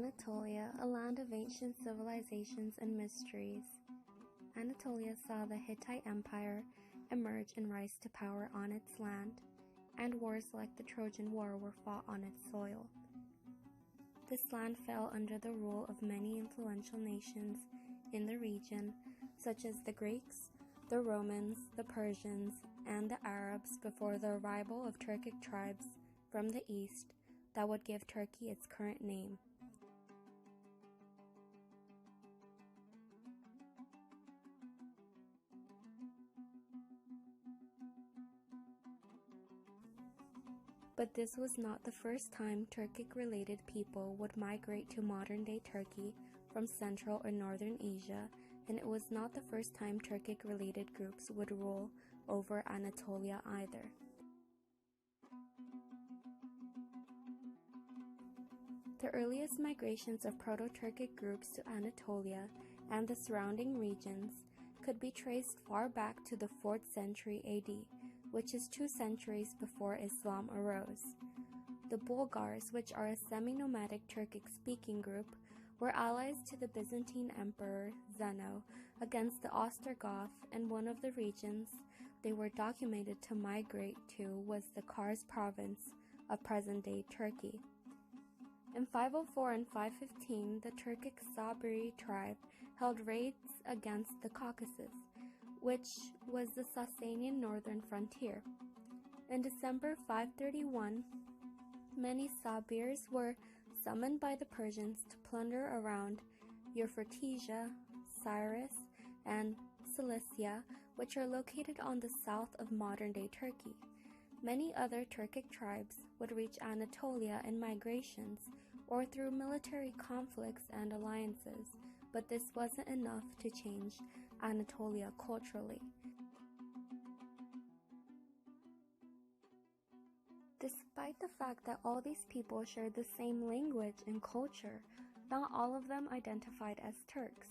Anatolia, a land of ancient civilizations and mysteries. Anatolia saw the Hittite Empire emerge and rise to power on its land, and wars like the Trojan War were fought on its soil. This land fell under the rule of many influential nations in the region, such as the Greeks, the Romans, the Persians, and the Arabs before the arrival of Turkic tribes from the east that would give Turkey its current name. But this was not the first time Turkic-related people would migrate to modern-day Turkey from Central or Northern Asia, and it was not the first time Turkic-related groups would rule over Anatolia either. The earliest migrations of Proto-Turkic groups to Anatolia and the surrounding regions could be traced far back to the 4th century AD, which is 2 centuries before Islam arose. The Bulgars, which are a semi-nomadic Turkic-speaking group, were allies to the Byzantine Emperor Zeno against the Ostrogoths, and one of the regions they were documented to migrate to was the Kars province of present-day Turkey. In 504 and 515, the Turkic Sabiri tribe held raids against the Caucasus, which was the Sasanian northern frontier. In December 531, many Sabirs were summoned by the Persians to plunder around Euphrates, Cyrus, and Cilicia, which are located on the south of modern-day Turkey. Many other Turkic tribes would reach Anatolia in migrations or through military conflicts and alliances, but this wasn't enough to change Anatolia culturally. Despite the fact that all these people shared the same language and culture, not all of them identified as Turks.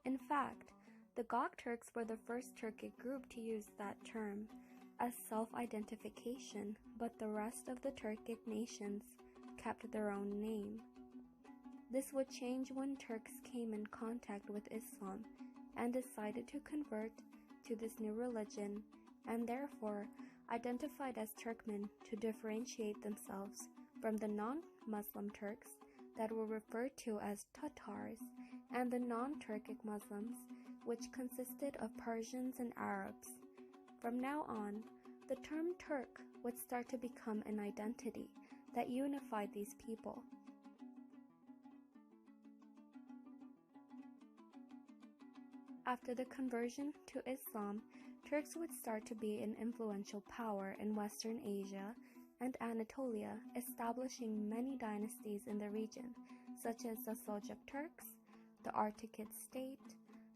In fact, the Gok Turks were the first Turkic group to use that term as self-identification, but the rest of the Turkic nations kept their own name. This would change when Turks came in contact with Islam and decided to convert to this new religion, and therefore identified as Turkmen to differentiate themselves from the non-Muslim Turks that were referred to as Tatars, and the non-Turkic Muslims, which consisted of Persians and Arabs. From now on, the term Turk would start to become an identity that unified these people. After the conversion to Islam, Turks would start to be an influential power in Western Asia and Anatolia, establishing many dynasties in the region, such as the Seljuk Turks, the Artukid state,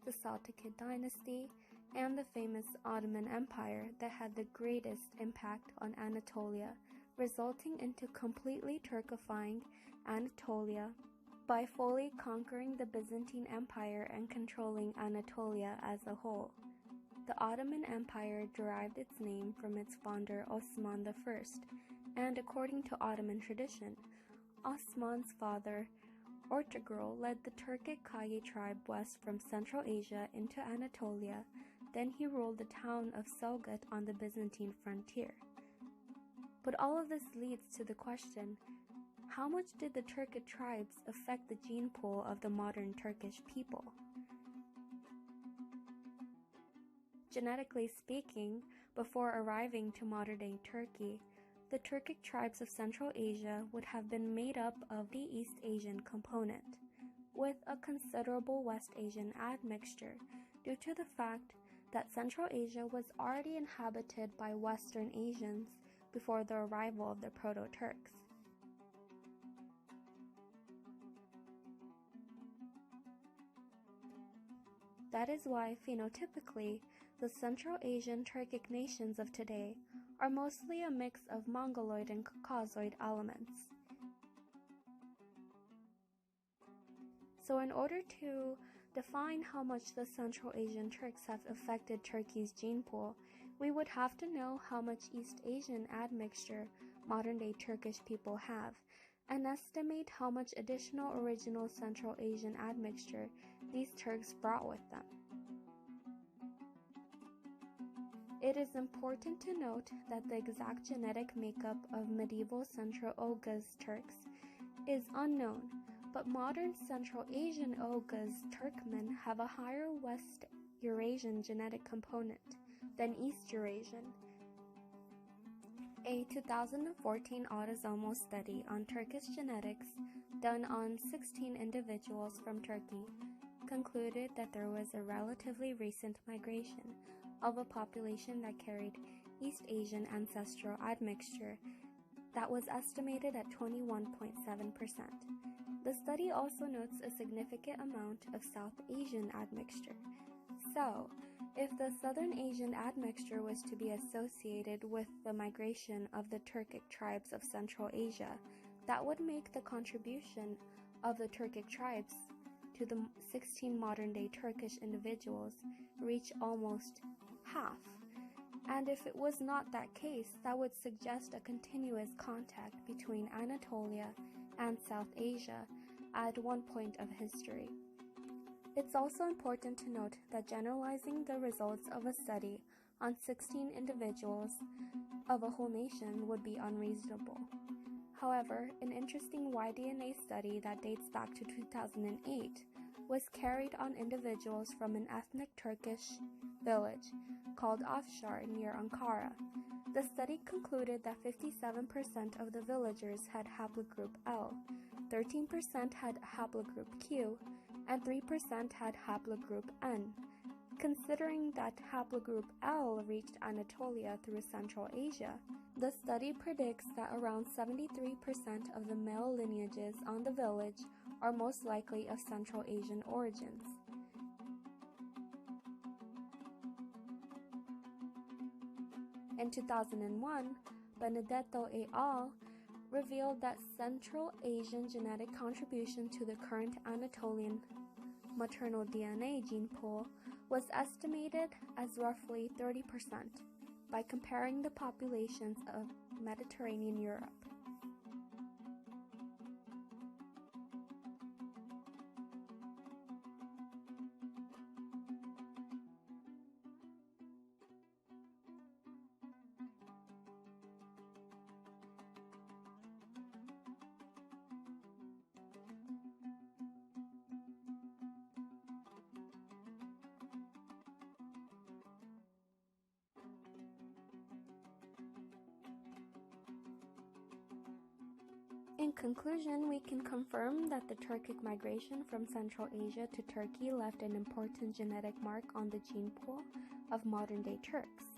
the Selçukid dynasty, and the famous Ottoman Empire that had the greatest impact on Anatolia, resulting into completely Turkifying Anatolia by fully conquering the Byzantine Empire and controlling Anatolia as a whole. The Ottoman Empire derived its name from its founder Osman I, and according to Ottoman tradition, Osman's father Ertugrul led the Turkic Kagi tribe west from Central Asia into Anatolia. Then he ruled the town of Selgut on the Byzantine frontier. But all of this leads to the question, how much did the Turkic tribes affect the gene pool of the modern Turkish people? Genetically speaking, before arriving to modern-day Turkey, the Turkic tribes of Central Asia would have been made up of the East Asian component, with a considerable West Asian admixture due to the fact that Central Asia was already inhabited by Western Asians before the arrival of the Proto-Turks. That is why, phenotypically, the Central Asian Turkic nations of today are mostly a mix of Mongoloid and Caucasoid elements. So in order to define how much the Central Asian Turks have affected Turkey's gene pool, we would have to know how much East Asian admixture modern-day Turkish people have, and estimate how much additional original Central Asian admixture these Turks brought with them. It is important to note that the exact genetic makeup of medieval Central Oghuz Turks is unknown, but modern Central Asian Oghuz Turkmen have a higher West Eurasian genetic component than East Eurasian. A 2014 autosomal study on Turkish genetics done on 16 individuals from Turkey concluded that there was a relatively recent migration of a population that carried East Asian ancestral admixture that was estimated at 21.7%. The study also notes a significant amount of South Asian admixture. So, if the Southern Asian admixture was to be associated with the migration of the Turkic tribes of Central Asia, that would make the contribution of the Turkic tribes to the 16 modern-day Turkish individuals reach almost half. And if it was not that case, that would suggest a continuous contact between Anatolia and South Asia at one point of history. It's also important to note that generalizing the results of a study on 16 individuals of a whole nation would be unreasonable. However, an interesting Y-DNA study that dates back to 2008 was carried on individuals from an ethnic Turkish village called Afshar near Ankara. The study concluded that 57% of the villagers had haplogroup L, 13% had haplogroup Q, and 3% had haplogroup N. Considering that haplogroup L reached Anatolia through Central Asia, the study predicts that around 73% of the male lineages on the village are most likely of Central Asian origins. In 2001, Benedetto et al. Revealed that Central Asian genetic contribution to the current Anatolian maternal DNA gene pool was estimated as roughly 30% by comparing the populations of Mediterranean Europe. In conclusion, we can confirm that the Turkic migration from Central Asia to Turkey left an important genetic mark on the gene pool of modern-day Turks.